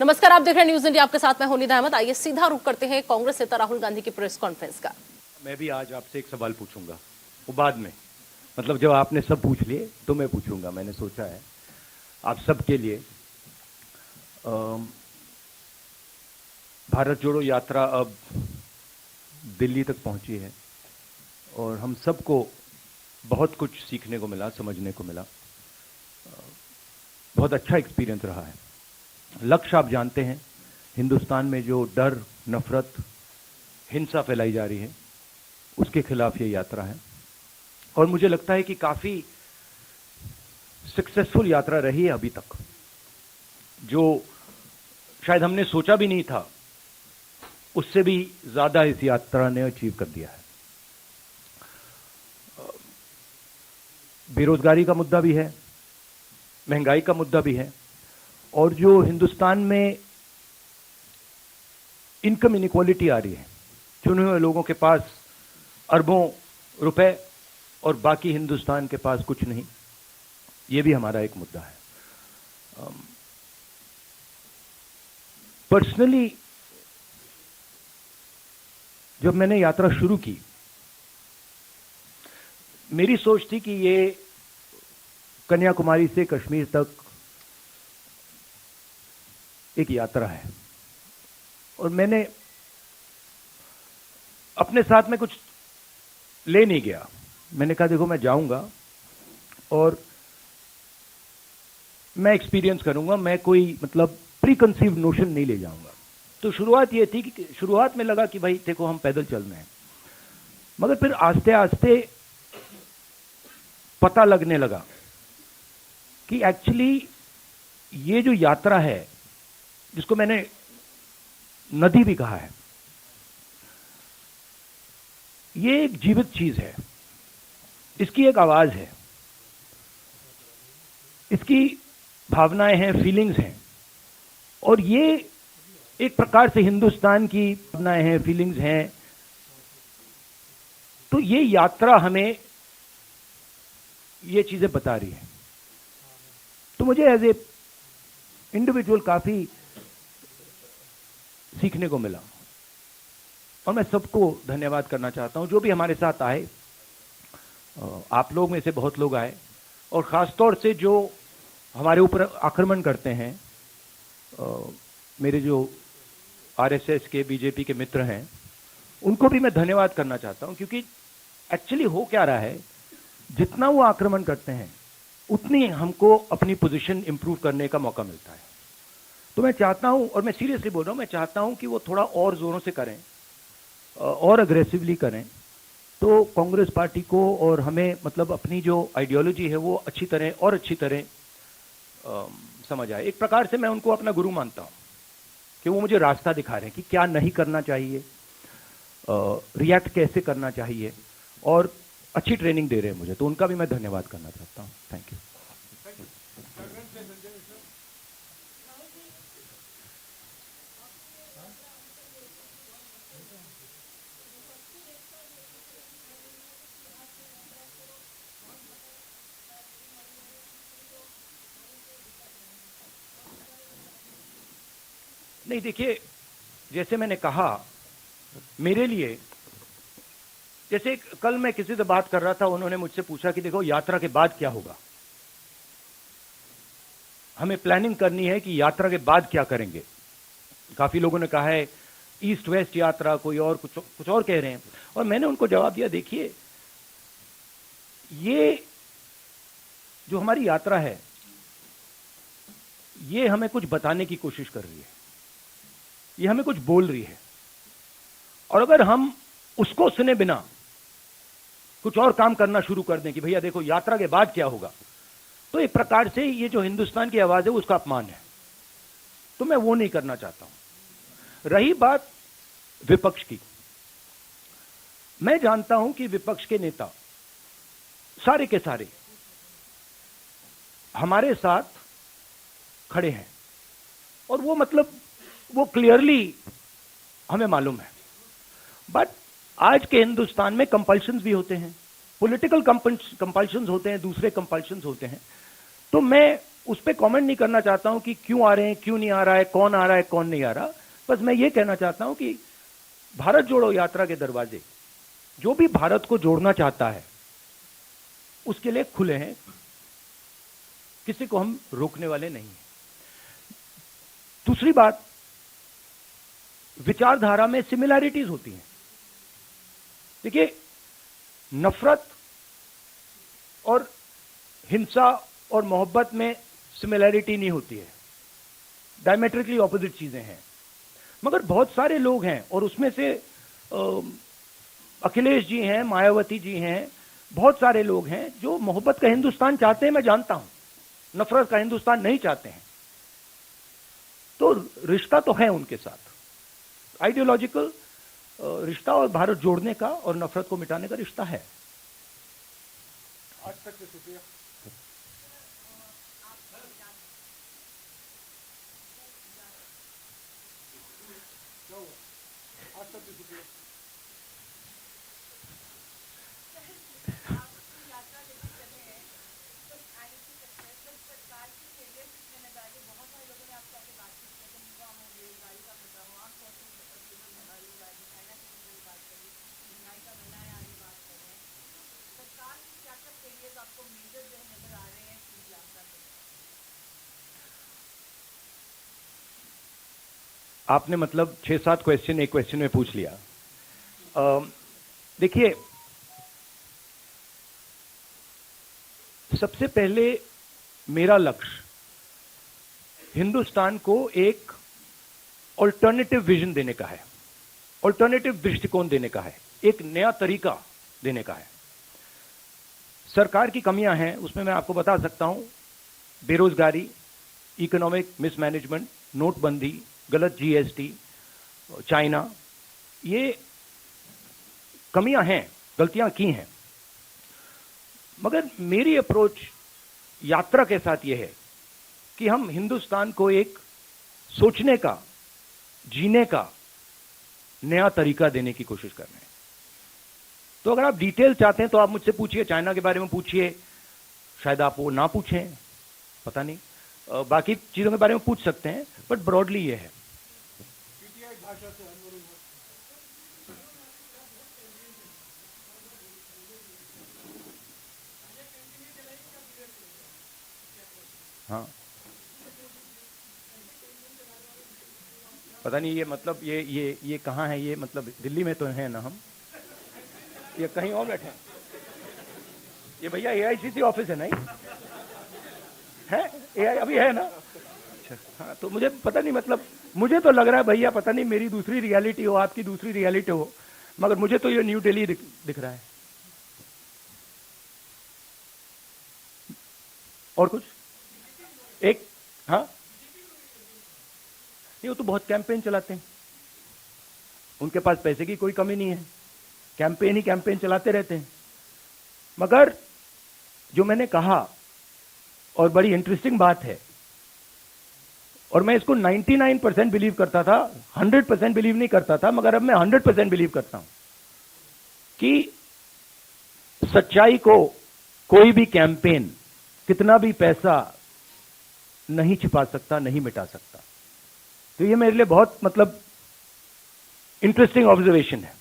नमस्कार, आप देख रहे हैं न्यूज इंडिया, आपके साथ मैं हूं निदा अहमद। आइए सीधा रुख करते हैं कांग्रेस नेता राहुल गांधी की प्रेस कॉन्फ्रेंस का। मैं भी आज आपसे एक सवाल पूछूंगा, वो बाद में, मतलब जब आपने सब पूछ लिए तो मैं पूछूंगा। मैंने सोचा है आप सबके लिए भारत जोड़ो यात्रा अब दिल्ली तक पहुंची है और हम सबको बहुत कुछ सीखने को मिला, समझने को मिला। बहुत अच्छा एक्सपीरियंस रहा है। लक्ष्य आप जानते हैं, हिंदुस्तान में जो डर, नफरत, हिंसा फैलाई जा रही है, उसके खिलाफ ये यात्रा है। और मुझे लगता है कि काफी सक्सेसफुल यात्रा रही है अभी तक, जो शायद हमने सोचा भी नहीं था, उससे भी ज्यादा इस यात्रा ने अचीव कर दिया है। बेरोजगारी का मुद्दा भी है, महंगाई का मुद्दा भी है, और जो हिंदुस्तान में इनकम इनइक्वालिटी आ रही है, चुने हुए लोगों के पास अरबों रुपए और बाकी हिंदुस्तान के पास कुछ नहीं, ये भी हमारा एक मुद्दा है। पर्सनली जब मैंने यात्रा शुरू की, मेरी सोच थी कि ये कन्याकुमारी से कश्मीर तक एक यात्रा है, और मैंने अपने साथ में कुछ ले नहीं गया। मैंने कहा देखो, मैं जाऊंगा और मैं एक्सपीरियंस करूंगा, मैं कोई मतलब प्री कंसीव नोशन नहीं ले जाऊंगा। तो शुरुआत ये थी कि शुरुआत में लगा कि भाई देखो हम पैदल चल रहे हैं, मगर फिर आस्ते आस्ते पता लगने लगा कि एक्चुअली ये जो यात्रा है, जिसको मैंने नदी भी कहा है, ये एक जीवित चीज है। इसकी एक आवाज है, इसकी भावनाएं हैं, फीलिंग्स हैं, और ये एक प्रकार से हिंदुस्तान की भावनाएं हैं, फीलिंग्स हैं। तो ये यात्रा हमें ये चीजें बता रही है। तो मुझे एज ए इंडिविजुअल काफी सीखने को मिला, और मैं सबको धन्यवाद करना चाहता हूं जो भी हमारे साथ आए। आप लोग में से बहुत लोग आए, और खासतौर से जो हमारे ऊपर आक्रमण करते हैं, मेरे जो आरएसएस के, बीजेपी के मित्र हैं, उनको भी मैं धन्यवाद करना चाहता हूं, क्योंकि एक्चुअली हो क्या रहा है, जितना वो आक्रमण करते हैं उतनी हमको अपनी पोजीशन इंप्रूव करने का मौका मिलता है। तो मैं चाहता हूं, और मैं सीरियसली बोल रहा हूं, मैं चाहता हूं कि वो थोड़ा और जोरों से करें और अग्रेसिवली करें, तो कांग्रेस पार्टी को और हमें मतलब अपनी जो आइडियोलॉजी है वो अच्छी तरह समझ आए। एक प्रकार से मैं उनको अपना गुरु मानता हूं कि वो मुझे रास्ता दिखा रहे हैं कि क्या नहीं करना चाहिए, रिएक्ट कैसे करना चाहिए, और अच्छी ट्रेनिंग दे रहे हैं मुझे। तो उनका भी मैं धन्यवाद करना चाहता हूं। Thank you. नहीं, देखिए, जैसे मैंने कहा, मेरे लिए, जैसे कल मैं किसी से बात कर रहा था, उन्होंने मुझसे पूछा कि देखो यात्रा के बाद क्या होगा, हमें प्लानिंग करनी है कि यात्रा के बाद क्या करेंगे। काफी लोगों ने कहा है ईस्ट वेस्ट यात्रा, कोई और कुछ और कह रहे हैं, और मैंने उनको जवाब दिया, देखिए ये जो हमारी यात्रा है, ये हमें कुछ बताने की कोशिश कर रही है, ये हमें कुछ बोल रही है, और अगर हम उसको सुने बिना कुछ और काम करना शुरू कर दें कि भैया देखो यात्रा के बाद क्या होगा, तो एक प्रकार से ये जो हिंदुस्तान की आवाज है उसका अपमान है। तो मैं वो नहीं करना चाहता हूं। रही बात विपक्ष की, मैं जानता हूं कि विपक्ष के नेता सारे के सारे हमारे साथ खड़े हैं, और वो मतलब वो क्लियरली हमें मालूम है। बट आज के हिंदुस्तान में कंपल्शंस भी होते हैं, पॉलिटिकल कंपल्शंस होते हैं, दूसरे कंपल्शंस होते हैं। तो मैं उस पर कमेंट नहीं करना चाहता हूं कि क्यों आ रहे हैं, क्यों नहीं आ रहा है, कौन आ रहा है, कौन नहीं आ रहा। बस मैं ये कहना चाहता हूं कि भारत जोड़ो यात्रा के दरवाजे जो भी भारत को जोड़ना चाहता है उसके लिए खुले हैं, किसी को हम रोकने वाले नहीं हैं। दूसरी बात, विचारधारा में सिमिलैरिटीज होती हैं। देखिए, नफरत और हिंसा और मोहब्बत में सिमिलैरिटी नहीं होती है, डायमेट्रिकली ऑपोजिट चीजें हैं। मगर बहुत सारे लोग हैं, और उसमें से अखिलेश जी हैं, मायावती जी हैं, बहुत सारे लोग हैं जो मोहब्बत का हिंदुस्तान चाहते हैं, मैं जानता हूं, नफरत का हिंदुस्तान नहीं चाहते हैं। तो रिश्ता तो है उनके साथ, आइडियोलॉजिकल रिश्ता, और भारत जोड़ने का और नफरत को मिटाने का रिश्ता है। आज तक से शुक्रिया। आज तक से शुक्रिया। आपने मतलब 6-7 क्वेश्चन एक क्वेश्चन में पूछ लिया। देखिए, सबसे पहले मेरा लक्ष्य हिंदुस्तान को एक ऑल्टरनेटिव विजन देने का है, ऑल्टरनेटिव दृष्टिकोण देने का है, एक नया तरीका देने का है। सरकार की कमियां हैं, उसमें मैं आपको बता सकता हूं, बेरोजगारी, इकोनॉमिक मिसमैनेजमेंट, नोटबंदी, गलत जीएसटी, चाइना, ये कमियां हैं, गलतियां की हैं। मगर मेरी अप्रोच यात्रा के साथ यह है कि हम हिंदुस्तान को एक सोचने का, जीने का नया तरीका देने की कोशिश कर रहे हैं। तो अगर आप डिटेल चाहते हैं तो आप मुझसे पूछिए, चाइना के बारे में पूछिए, शायद आप वो ना पूछें, पता नहीं, बाकी चीजों के बारे में पूछ सकते हैं, बट ब्रॉडली ये है। पीटीआई भाषा से अनवरुण है। हाँ, पता नहीं ये मतलब ये कहाँ है, ये मतलब दिल्ली में तो है ना हम, ये कहीं और बैठे हैं? ये भैया एआईसीसी ऑफिस है, नहीं है? एआई अभी है ना? अच्छा, हाँ, तो मुझे पता नहीं, मतलब मुझे तो लग रहा है भैया, पता नहीं मेरी दूसरी रियलिटी हो, आपकी दूसरी रियलिटी हो, मगर मुझे तो ये न्यू दिल्ली दिख रहा है। और कुछ एक, हाँ, ये तो बहुत कैंपेन चलाते हैं, उनके पास पैसे की कोई कमी नहीं है, कैंपेन ही कैंपेन चलाते रहते हैं। मगर जो मैंने कहा, और बड़ी इंटरेस्टिंग बात है, और मैं इसको 99% बिलीव करता था, 100% बिलीव नहीं करता था, मगर अब मैं 100% बिलीव करता हूं कि सच्चाई को कोई भी कैंपेन, कितना भी पैसा नहीं छिपा सकता, नहीं मिटा सकता। तो ये मेरे लिए बहुत मतलब इंटरेस्टिंग ऑब्जर्वेशन है।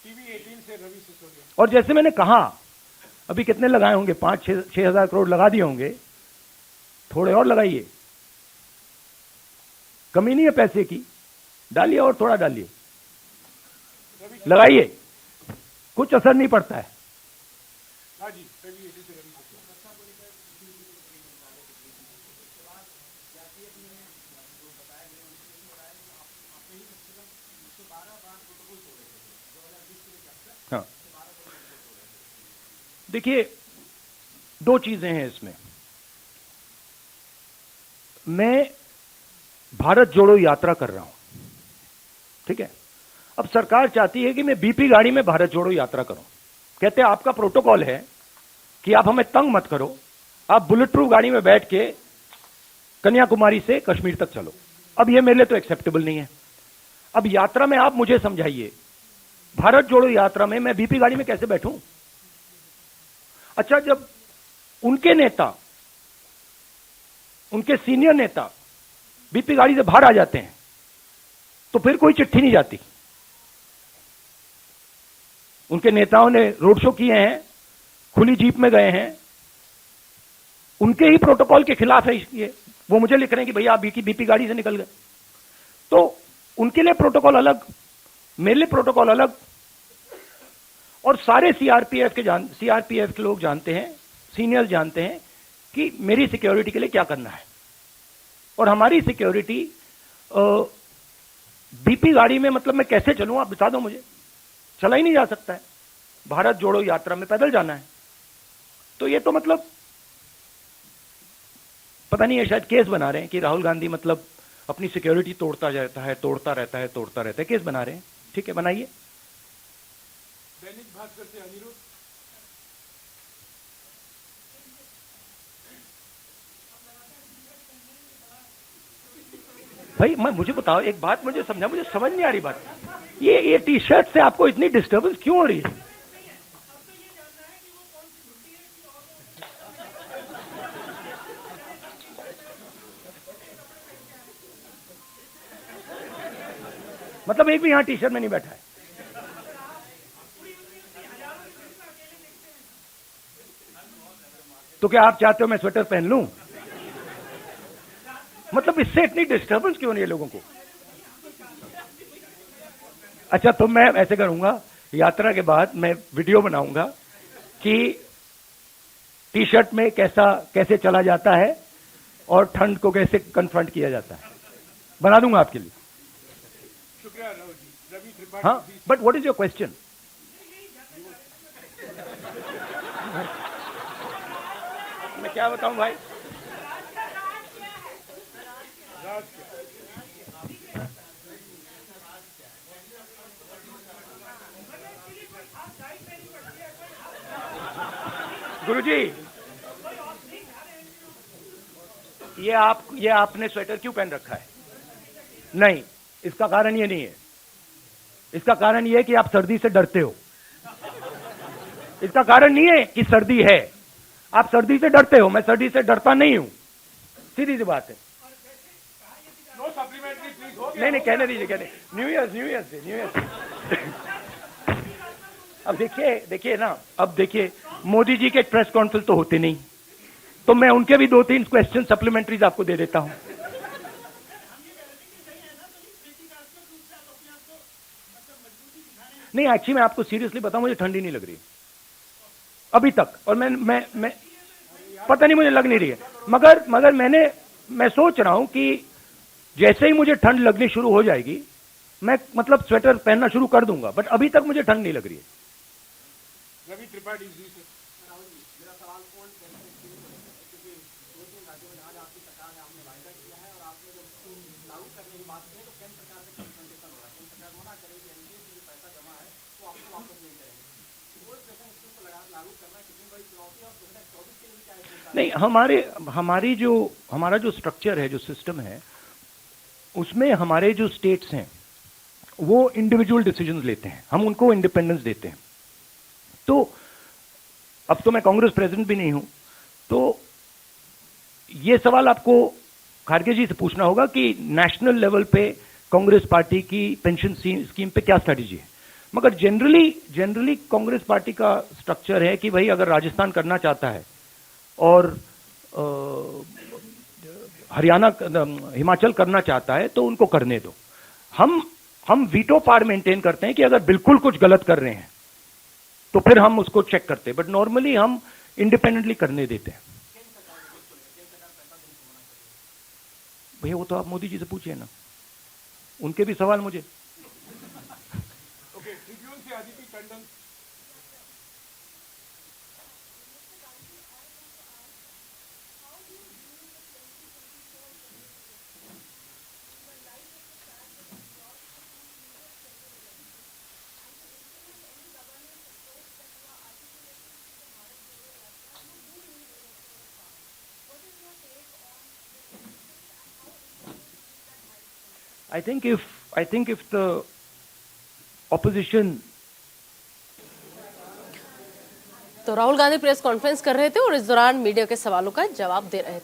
टीवी 18 से रवि सिसोदिया। और जैसे मैंने कहा, अभी कितने लगाए होंगे, 5-6 हजार करोड़ लगा दिए होंगे, थोड़े और लगाइए, कमी नहीं है पैसे की, डालिए और थोड़ा डालिए, लगाइए, कुछ असर नहीं पड़ता है। हाँ जी, टीवी 18 से रवि सिसोदिया। हाँ, देखिए, दो चीजें हैं इसमें। मैं भारत जोड़ो यात्रा कर रहा हूं, ठीक है? अब सरकार चाहती है कि मैं बीपी गाड़ी में भारत जोड़ो यात्रा करूं। कहते हैं आपका प्रोटोकॉल है कि आप हमें तंग मत करो, आप बुलेट प्रूफ गाड़ी में बैठ के कन्याकुमारी से कश्मीर तक चलो। अब यह मेरे लिए तो एक्सेप्टेबल नहीं है। अब यात्रा में आप मुझे समझाइए, भारत जोड़ो यात्रा में मैं बीपी गाड़ी में कैसे बैठूं? अच्छा, जब उनके नेता, उनके सीनियर नेता बीपी गाड़ी से बाहर आ जाते हैं तो फिर कोई चिट्ठी नहीं जाती। उनके नेताओं ने रोड शो किए हैं, खुली जीप में गए हैं, उनके ही प्रोटोकॉल के खिलाफ है ये। वो मुझे लिख रहे हैं कि भैया आप बीपी गाड़ी से निकल गए, तो उनके लिए प्रोटोकॉल अलग, मेरे लिए प्रोटोकॉल अलग। और सारे सीआरपीएफ के लोग जानते हैं, सीनियर्स जानते हैं कि मेरी सिक्योरिटी के लिए क्या करना है। और हमारी सिक्योरिटी बीपी गाड़ी में, मतलब मैं कैसे चलूं आप बता दो मुझे, चला ही नहीं जा सकता है। भारत जोड़ो यात्रा में पैदल जाना है, तो ये तो मतलब पता नहीं है, शायद केस बना रहे हैं कि राहुल गांधी मतलब अपनी सिक्योरिटी तोड़ता रहता है, केस बना रहे हैं। ठीक है, बनाइए। दैनिक भास्कर से अनिरुद्ध। भाई मुझे बताओ एक बात, मुझे समझ नहीं आ रही बात। ये टी शर्ट से आपको इतनी डिस्टर्बेंस क्यों हो रही है? मतलब एक भी यहां टी शर्ट में नहीं बैठा है। तो क्या आप चाहते हो मैं स्वेटर पहन लूं? मतलब इससे इतनी डिस्टर्बेंस क्यों नहीं है लोगों को? अच्छा, तो मैं ऐसे करूंगा, यात्रा के बाद मैं वीडियो बनाऊंगा कि टी शर्ट में कैसे चला जाता है और ठंड को कैसे कन्फ्रंट किया जाता है, बना दूंगा आपके लिए। शुक्रिया राहुल जी। रवि त्रिपाठी। हाँ, but what is your question? मैं क्या बताऊं भाई? राज क्या? गुरुजी, ये आपने स्वेटर क्यों पहन रखा है? नहीं, इसका कारण ये नहीं है। इसका कारण ये है कि आप सर्दी से डरते हो। इसका कारण नहीं है कि सर्दी है, आप सर्दी से डरते हो। मैं सर्दी से डरता नहीं हूं, सीधी सी बात है। नो सप्लीमेंट्री प्लीज, हो गया। नहीं, कहने दीजिए। न्यू ईयर से अब देखिए ना, अब देखिए मोदी जी के प्रेस कॉन्फ्रेंस तो होते नहीं, तो मैं उनके भी 2-3 क्वेश्चन सप्लीमेंट्रीज आपको दे देता हूं। नहीं, एक्चुअली मैं आपको सीरियसली बताऊं, मुझे ठंडी नहीं लग रही अभी तक, और मैं पता नहीं, मुझे लग नहीं रही है। मगर मैं सोच रहा हूं कि जैसे ही मुझे ठंड लगनी शुरू हो जाएगी, मैं मतलब स्वेटर पहनना शुरू कर दूंगा, बट अभी तक मुझे ठंड नहीं लग रही है। रवि त्रिपाठी जी से। नहीं, हमारा जो स्ट्रक्चर है, जो सिस्टम है, उसमें हमारे जो स्टेट्स हैं वो इंडिविजुअल डिसीजंस लेते हैं, हम उनको इंडिपेंडेंस देते हैं। तो अब तो मैं कांग्रेस प्रेसिडेंट भी नहीं हूं, तो ये सवाल आपको खारगे जी से पूछना होगा कि नेशनल लेवल पे कांग्रेस पार्टी की पेंशन स्कीम पे क्या स्ट्रेटेजी है। मगर जनरली कांग्रेस पार्टी का स्ट्रक्चर है कि भाई अगर राजस्थान करना चाहता है और हरियाणा, हिमाचल करना चाहता है तो उनको करने दो। हम वीटो पावर मेंटेन करते हैं कि अगर बिल्कुल कुछ गलत कर रहे हैं तो फिर हम उसको चेक करते हैं, बट नॉर्मली हम इंडिपेंडेंटली करने देते हैं। भैया वो तो आप मोदी जी से पूछिए ना, उनके भी सवाल मुझे। ओके, ट्रिब्यून से Aditya Tandon. I think if the opposition तो राहुल गांधी प्रेस कॉन्फ्रेंस कर रहे थे और इस दौरान मीडिया के सवालों का जवाब दे रहे थे।